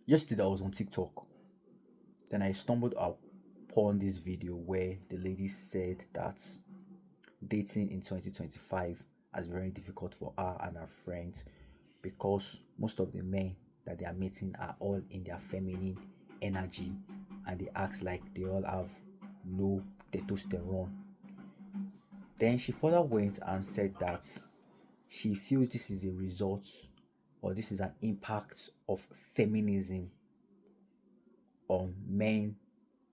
Yesterday I was on TikTok, then I stumbled upon this video where the lady said that dating in 2025 has been very difficult for her and her friends because most of the men that they are meeting are all in their feminine energy, and they act like they all have low testosterone. Then she further went and said that she feels this is a result, or this is an impact of feminism on men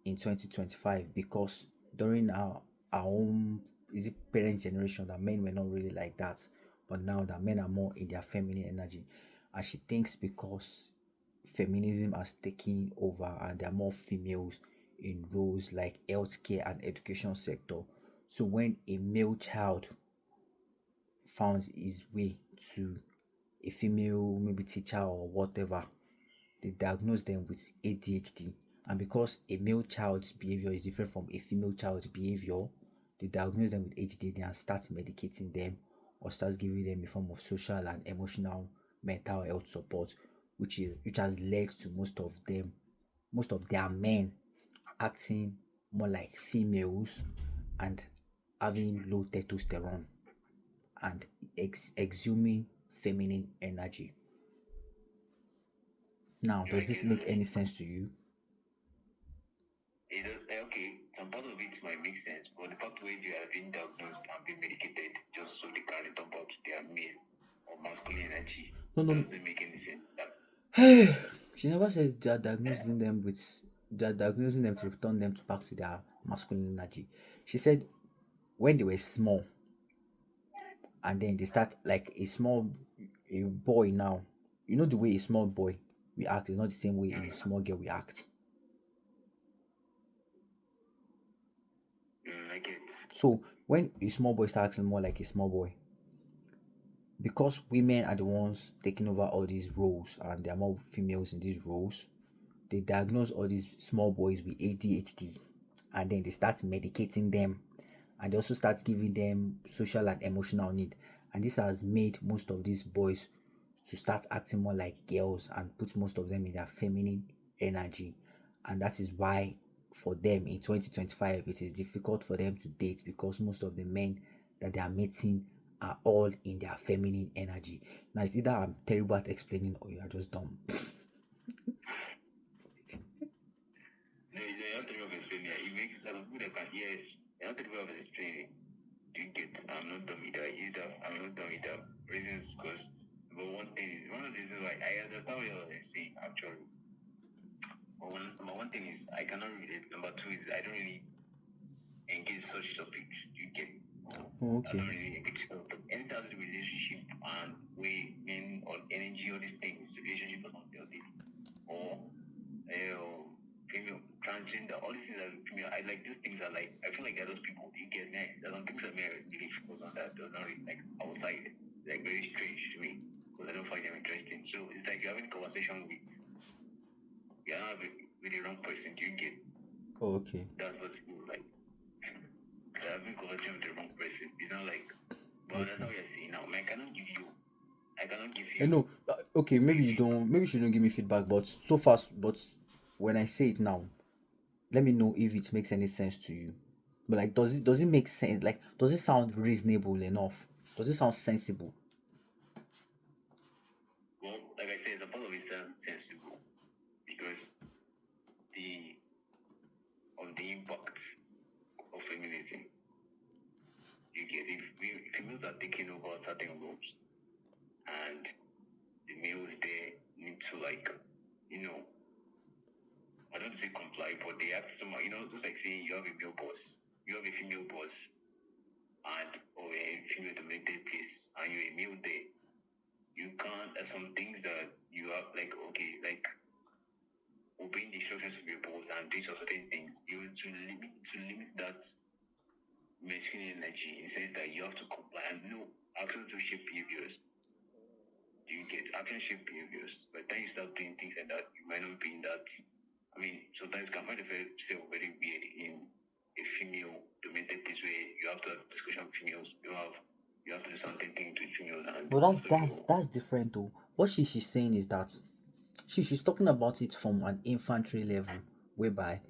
in 2025, because during our own, is it parents generation, that men were not really like that, but now that men are more in their feminine energy. And she thinks because feminism has taken over and there are more females in roles like healthcare and education sector, so when a male child found his way to a female, maybe teacher or whatever, they diagnose them with ADHD. And because a male child's behavior is different from a female child's behavior, they diagnose them with ADHD and start medicating them, or start giving them a form of social and emotional mental health support, which has led to most of their men acting more like females and having low testosterone and exhuming feminine energy. Now, You does like this it, make right? any sense to you? It does, okay, some part of it might make sense, but the part where they are being diagnosed and being medicated just so they can return back to their male or masculine energy, No, no. doesn't make any sense. She never said they are diagnosing them to return them back to their masculine energy. She said when they were small and then they start like a boy now. You know the way a small boy we act is not the same way a small girl we act. I get. So when a small boy starts acting more like a small boy, because women are the ones taking over all these roles and there are more females in these roles, they diagnose all these small boys with ADHD, and then they start medicating them, and they also start giving them social and emotional need. And this has made most of these boys to start acting more like girls and put most of them in their feminine energy. And that is why for them in 2025 it is difficult for them to date, because most of the men that they are meeting are all in their feminine energy. Now it's either I'm terrible at explaining or you are just dumb. No, you're not the way of explaining it. You make a lot of people that can hear it. You're not the way of explaining. Do you get? I'm not done with that either. I'm not done with that. Reasons because, but one thing is, one of the reasons why I understand what you're saying actually. But number one thing is I cannot relate. Number two is I don't really engage such topics. Do you get? Oh, I okay. don't really engage stuff. Anything has to do with relationship and women or energy, all these things, relationship or something like this, or female transgender, all these things are female. I like these things are like I feel like there are those people you get me. There's some things that may really focus on that. They're not really like outside, like very strange to me because I don't find them interesting. So it's like you're having a conversation with you're not with the wrong person. Do you get? Oh, okay. That's what it feels like. You're having a conversation with the wrong person. It's not like, well, that's Okay. not what you're saying now. Man, I cannot give I you know. Okay, maybe a you feedback. don't. Maybe you shouldn't give me feedback. But so fast. But when I say it now, let me know if it makes any sense to you. But like, does it make sense? Like, does it sound reasonable enough? Does it sound sensible? Well, like I said, it's a part of it sounds sensible because the of the impact of feminism. You get if females are taking over certain roles and the males there need to like, you know, I don't say comply, but they have to just like saying you have a male boss, you have a female boss and or a female dominated place and you're a male there. You can't there's some things that you have like okay, like obeying the instructions of your boss and doing certain things, you to limit that masculine energy in the sense that you have to comply and know action to shape behaviors. You get action shape behaviors. By the time you start doing things like that, you might not be in that. I mean, sometimes you can find yourself very weird in a female dominated place where you have to have discussion with females. You have to do something thing with females and But most of your that's different though. What she's saying is that she's talking about it from an infantry level, whereby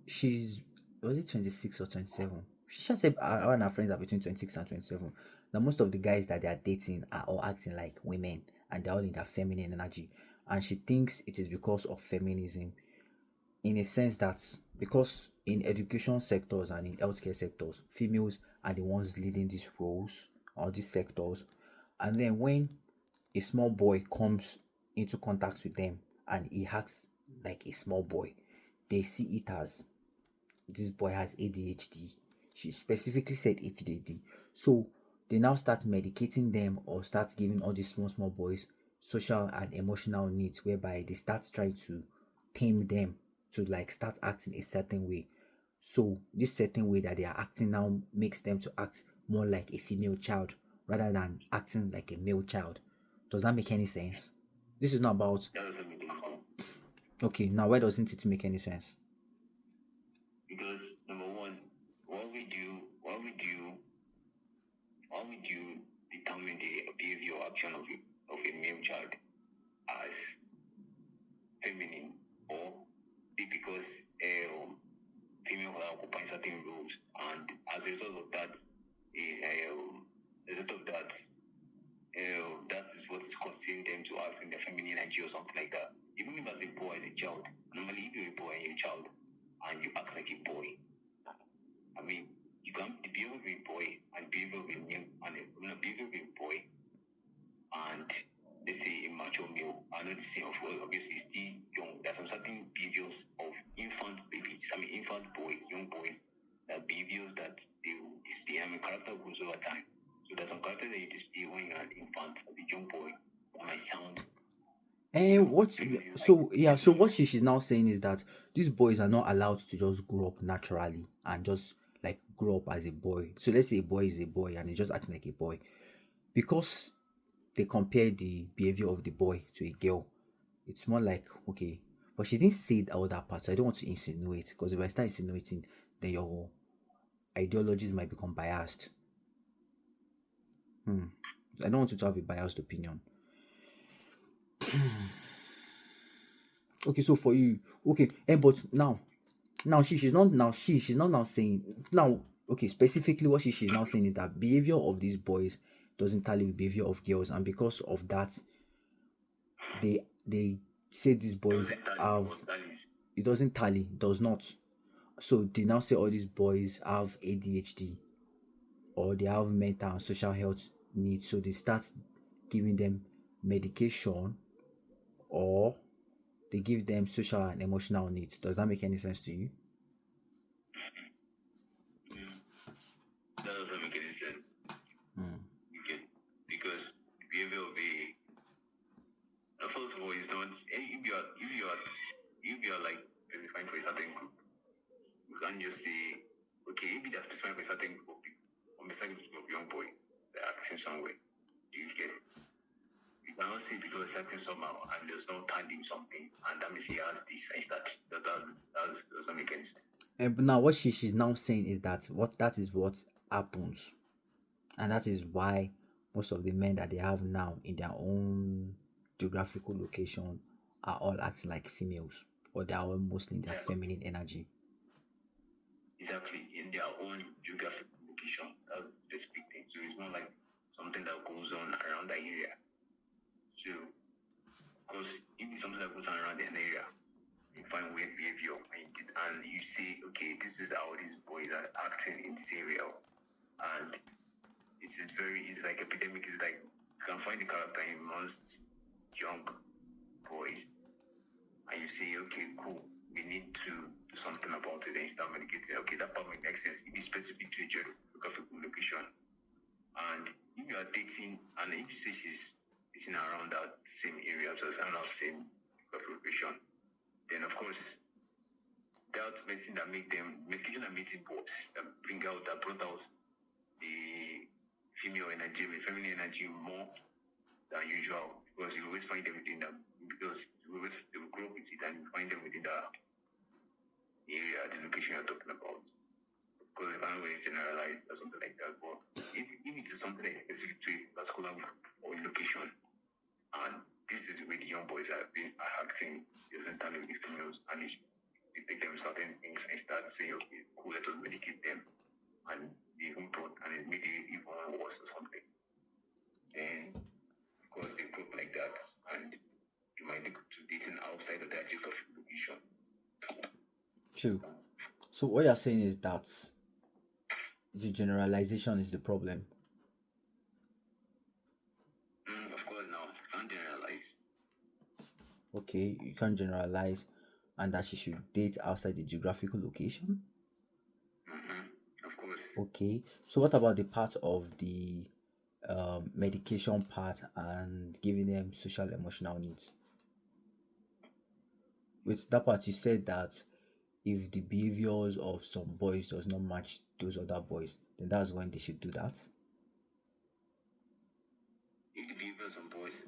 she's, was it 26 or 27? She just said her and her friends are between 26 and 27. Now most of the guys that they are dating are all acting like women, and they're all in their feminine energy, and she thinks it is because of feminism, in a sense that because in education sectors and in healthcare sectors, females are the ones leading these roles or these sectors, and then when a small boy comes into contact with them and he acts like a small boy, they see it as this boy has ADHD. She specifically said ADHD. So they now start medicating them or start giving all these small boys social and emotional needs, whereby they start trying to tame them to like start acting a certain way. So this certain way that they are acting now makes them to act more like a female child rather than acting like a male child. Does that make any sense? This is not about, That doesn't make any sense. okay, now why doesn't it make any sense? Because number one, why would you determine the behavior or action of a male child as feminine, or because female are occupying certain roles, and as a result of that, as a result of that, that is what is causing them to act in their feminine energy or something like that. Even if as a boy, as a child, normally if you're a boy and you're a child and you act like a boy, I mean, you can the behavior of a boy and behavior of a male and behavior of a boy and let's say a mature male are not the same. Of course, obviously still young. There are some certain behaviors of infant babies, infant boys, young boys, that behaviors that they will display. Character grows over time. So there's some character that you display when you're an infant, as a young boy, that might sound And what, feminine like so yeah, so what she's now saying is that these boys are not allowed to just grow up naturally and just like grow up as a boy. So let's say a boy is a boy and he's just acting like a boy, because they compare the behavior of the boy to a girl. It's more like, okay, but she didn't say all that part. So I don't want to insinuate, because if I start insinuating, then your ideologies might become biased. I don't want you to have a biased opinion. Okay, so for you, okay, but now she's not now saying now, okay, specifically what she's now saying is that behavior of these boys doesn't tally with behavior of girls, and because of that, they say these boys doesn't tally have, or that is it doesn't tally, does not. So they now say all these boys have ADHD or they have mental and social health needs, so they start giving them medication, or they give them social and emotional needs. Does that make any sense to you? that doesn't make any sense. You get because the behavior of first of all is not if you are like specifying for a certain group, you can't just say, okay, if you are specifying for a certain group of people, or a certain group of young boys that are acting some way, you get you cannot say because it's acting somehow and there's no timing something and that means he has this and that doesn't make any sense. But now what she's now saying is that what that is what happens, and that is why most of the men that they have now in their own geographical location are all acting like females, or they are all mostly in their feminine energy. Exactly, in their own geographic location. That's the specific thing. So it's not like something that goes on around the area. So, because if it's something that goes on around an area, you find weird behavior and you say, okay, this is how these boys are acting in this area. And it's like epidemic. It's like you can find the character in most young boys and you say, okay, cool, we need to do something about it, and start medicating. Okay, that part makes sense. It is specific to a geographical location. And if you are dating, and if you say she's dating around that same area, so it's around that same geographical location, then of course, that medicine that make them, medication that makes it both, that brought out the female energy, the feminine energy more than usual, because you always find them within them, because they will grow up with it and you find them within the area, the location you're talking about. Because they can't really generalize or something like that. But if it is something that is specific to a particular or location, and this is the way the young boys are acting. They doesn't tell the females, and you take them certain things and start saying, okay, cool, let us medicate them, and they even brought, and it made it even worse or something. And of course, they cope like that, and you might look to dating outside of their geographic location. True. So what you're saying is that the generalization is the problem. Of course, now you can't generalize. Okay, you can't generalize, and that she should date outside the geographical location. Of course. Okay, so what about the part of the medication part and giving them social emotional needs? With that part, you said that if the behaviors of some boys does not match those other boys, then that's when they should do that. If the behaviors of boys,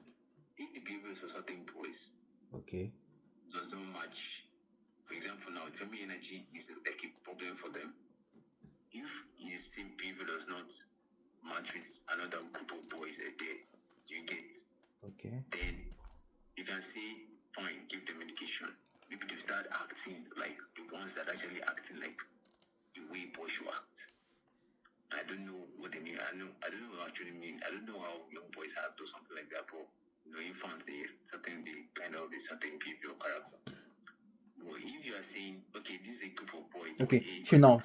if the behaviors of certain boys Okay. does not match, for example, now family energy is like a problem for them. If his same behavior does not match with another group of boys a day, you get, Okay. then you can say, fine, give them medication. Maybe they start acting like the ones that actually acting like the way boys should act. I don't know what they mean. I don't know what actually mean. I don't know how young boys have to something like that, but infants they certainly kind of a certain behavior character. Well, if you are saying, okay, this is a group of boys. Okay, sure now.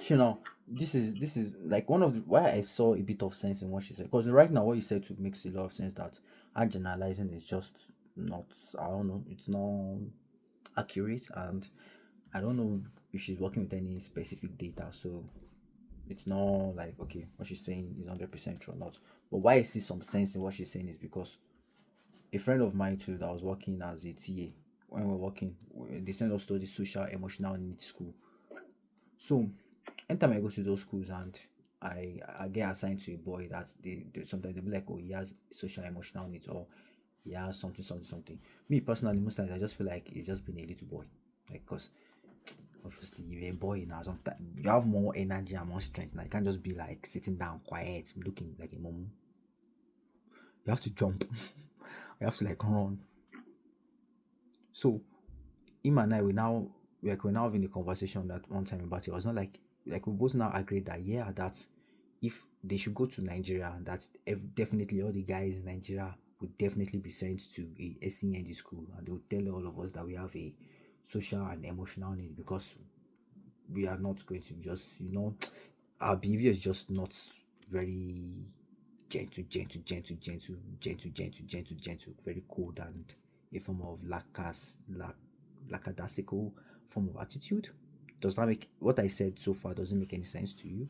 This is like one of the why I saw a bit of sense in what she said. Because right now what you said to makes a lot of sense that her generalizing is just not, I don't know, it's not accurate, and I don't know if she's working with any specific data, so it's not like okay, what she's saying is 100% true or not. But why I see some sense in what she's saying is because a friend of mine too that was working as a TA, when we were working, they sent us to the social emotional needs school. So anytime I go to those schools and I get assigned to a boy that they sometimes they'll be like, oh, he has social emotional needs, or he has something. Me personally, most times I just feel like he's just been a little boy. Like, cause obviously you're a boy now, sometimes you have more energy and more strength. Now you can't just be like sitting down quiet, looking like a mom. You have to jump. You have to like run. So him and I we're now having a conversation that one time about it. It was not like we both now agreed that yeah, that if they should go to Nigeria, that definitely all the guys in Nigeria would definitely be sent to a SEND school, and they would tell all of us that we have a social and emotional need, because we are not going to just our behavior is just not very gentle, very cold, and a form of lackadaisical form of attitude. Does that make what I said so far doesn't make any sense to you?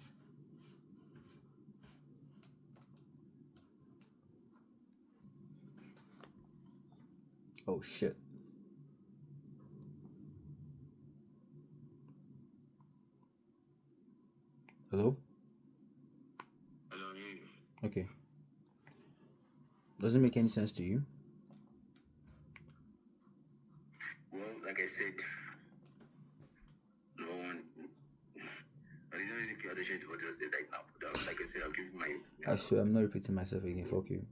Oh shit. Hello? Hello, you. Okay. Doesn't make any sense to you? Well, like I said, no one. I don't really pay attention to what you said right now. But like I said, I'll give you my. I swear I'm not repeating myself again. Fuck you.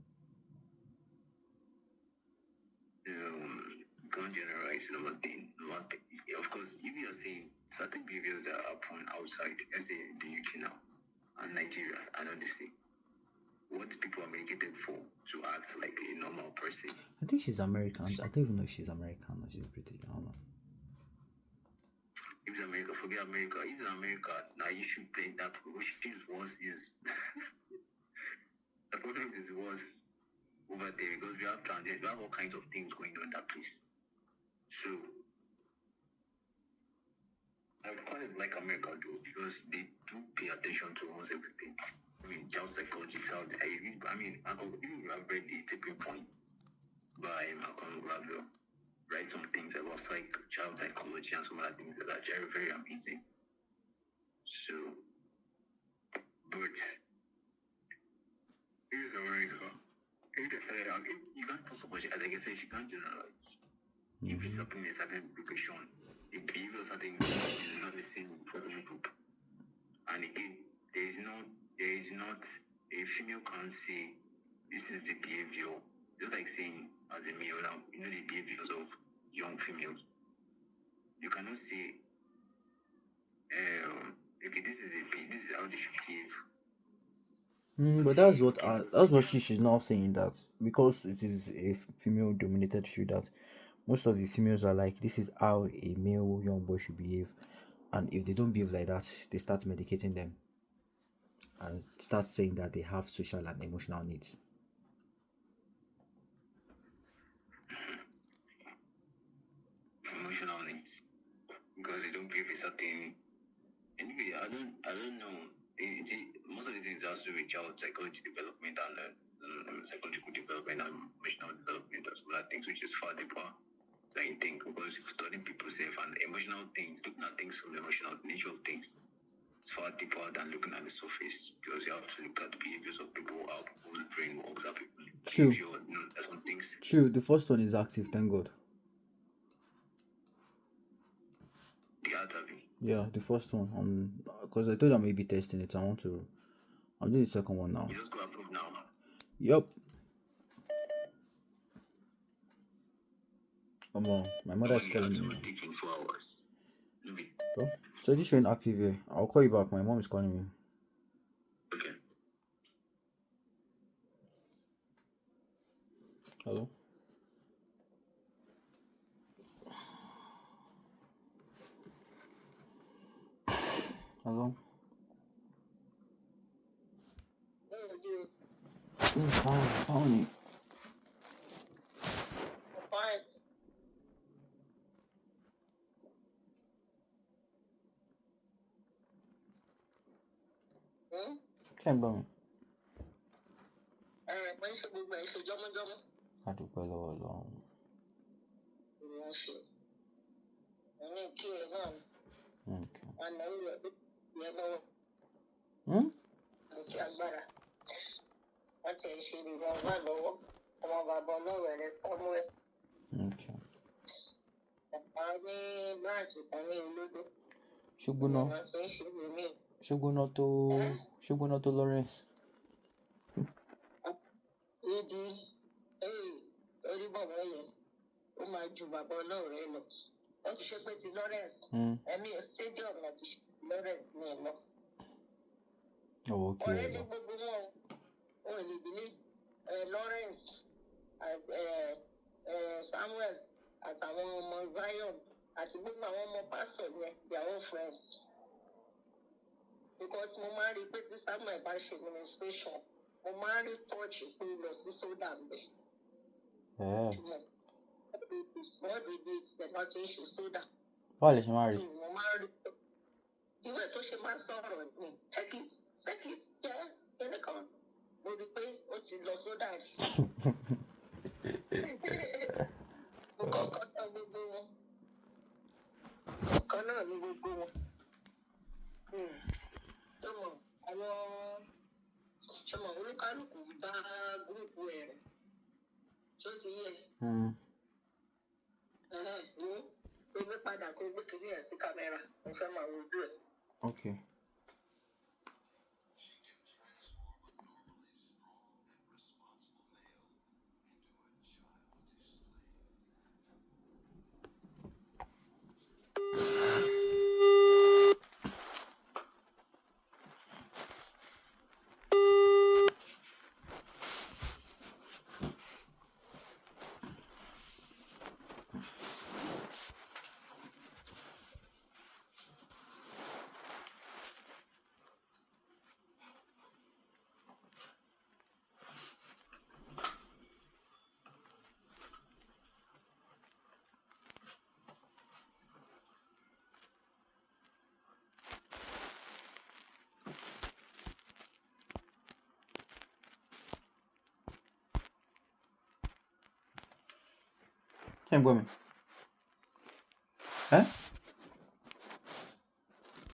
Can't generalize number thing. Of course, if you are saying certain behaviors that happen outside, let's say the UK now and Nigeria, are not the same. What people are medicated for to act like a normal person. I think she's American. I don't even know if she's American or she's British. I don't know. If it's America, forget America. If it's America, now you should play that. What is worse is the problem is worse over there because we have transgender, we have all kinds of things going on in that place. So I would call it like America though, because they do pay attention to almost everything. I mean, child psychology, even I've read the tipping point by Malcolm Gladwell, write some things about child psychology and some other things that are very, very amazing. So, but here's America. You can't possibly, like I said, she can't generalize. If it's happening in a certain location, the behavior of certain group is not the same in certain group. And again, there is not a female can say this is the behavior. Just like saying as a male now, you know the behaviors of young females. You cannot say, okay, this is how they should behave. But that's what she's now saying, that because it is a female dominated field, that most of the females are like, this is how a male young boy should behave, and if they don't behave like that, they start medicating them and start saying that they have social and emotional needs. Emotional needs. Because they don't behave a certain. Anyway, I don't know. Most of the things has to do with child psychology development and psychological development and emotional development and some other things, which is far deeper than you think. Because if studying people self and emotional things, looking at things from the emotional nature of things, it's far deeper than looking at the surface. Because you have to look at the behaviors of people, how people's brain works, how people True. behavior, there's some things. True. The first one is active, thank God. The art of it. Yeah, the first one. Because I told you I may be testing it. I'm doing the second one now. You just go approve now. Yup. My mother is calling me. Taking 4 hours. Oh, so this showing active here. I'll call you back. My mom is calling me. Okay. Hello. Hello. Fine. How are you? Fine. Ṣé ń gbọ́ mi? Mo ń ṣe gbogbo ẹ̀ ṣe jọ́mọ́jọ́mọ́. A dúpẹ́ lọ́wọ́ Ọlọ́run. Ìwọ̀n ṣe. Mo ní kí ẹ náà ni. Okay. Àná ìwẹ̀ tó yẹ lọ́wọ́. Mo kí agbára. Wọ́n ti ṣe ìwọ̀n wà lọ́wọ́. Ọmọ bàbá ọlọ́rọ̀ rẹ̀ fọ́mú ẹ̀. Okay. Bàbá ní báǹkì kan ní olódó. Ṣùgbọ́n Wọ́n ti ń ṣe ìwé ṣùgbọ́n tó Lawrence. Ìdí orí bọ̀bọ̀ yẹn ó máa ju bàbá ọlọ́rọ̀ rẹ̀ lọ. Wọ́n ti ṣe pé ti Lawrence. Ẹ̀mí stadium náà ti ṣe Lawrence ní ẹ̀ lọ. Okay. Ọ̀rẹ́ ní gbogbo wọn ò lè bílé Lawrence àti Samuel àtàwọn ọmọ Zion àti gbogbo àwọn ọmọ pastor yẹn they are all friends. Because mo máa ń rí i pé tí Samuel bá ṣe administration mo máa ń rí touch pé lọ sí soda ń bẹ̀. Wọ́n dé dé ìtẹ̀lá tí ń ṣe soda. Báwo lè ṣe máa rí? Mo máa ń rí ìwé tó ṣe máa ń sọ̀rọ̀ ní tẹ́kì jẹ́ kíní kan. Mo rí i pé ó ti lọ sódà rí. Mo kọ́kọ́ tán gbogbo wọn. Ọ̀kan náà ní gbogbo wọn. Ṣọmọ olúkálùkù bá gúrùpù ẹ̀ rẹ̀. Ṣé ó ti yẹ? Wo gbé padà kó gbé kiri ẹ̀ sí kámẹ́rà. Mo fẹ́ máa wojú ẹ̀. Okay. Ṣé ń gbọ́ mi?